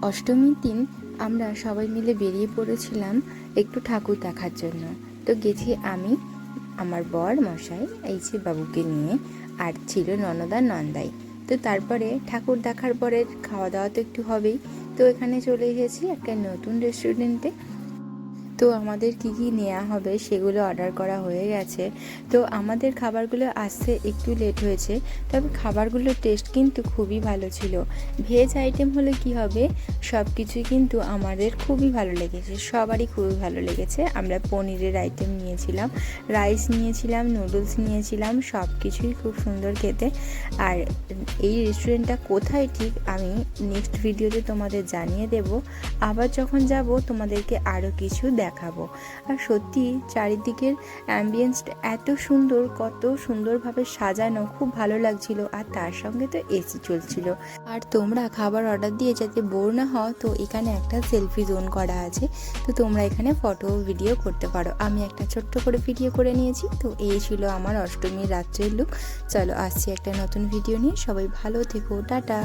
অষ্টমীর দিন আমরা সবাই মিলে বেরিয়ে পড়েছিলাম একটু ঠাকুর দেখার জন্য। তো গেছি আমি, আমার বর মশাই, এই যে বাবুকে নিয়ে, আর ছিল ননদা নন্দাই। তো তারপরে ঠাকুর দেখার পরে খাওয়া দাওয়া তো একটু হবেই। তো এখানে চলে এসেছি একটা নতুন রেস্টুরেন্টে। তো আমাদের কি কি নেওয়া হবে সেগুলো অর্ডার করা হয়ে গেছে। তো আমাদের খাবারগুলো আসতে একটু লেট হয়েছে, তবে খাবারগুলোর টেস্ট কিন্তু খুবই ভালো ছিল। ভেজ আইটেম হলে কি হবে, সব কিছুই কিন্তু আমাদের খুবই ভালো লেগেছে, সবারই খুবই ভালো লেগেছে। আমরা পনিরের আইটেম নিয়েছিলাম, রাইস নিয়েছিলাম, নুডলস নিয়েছিলাম, সব কিছুই খুব সুন্দর খেতে। আর এই রেস্টুরেন্টটা কোথায় ঠিক আমি নেক্সট ভিডিওতে তোমাদের জানিয়ে দেব। আবার যখন যাব তোমাদেরকে আরও কিছু দেখাবো। আর সত্যি চারিদিকের অ্যাম্বিয়েন্সটা এত সুন্দর, কত সুন্দরভাবে সাজানো, খুব ভালো লাগছিল। আর তার সঙ্গে তো এসি চলছিল। আর তোমরা খাবার অর্ডার দিয়ে যাতে বোর না হও, তো এখানে একটা সেলফি জোন করা আছে। তো তোমরা এখানে ফটো ভিডিও করতে পারো। আমি একটা ছোট্ট করে ভিডিও করে নিয়েছি। তো এই ছিল আমার অষ্টমীর রাত্রের লুক। চলো আসছি একটা নতুন ভিডিও নিয়ে। সবাই ভালো থেকো, টাটা।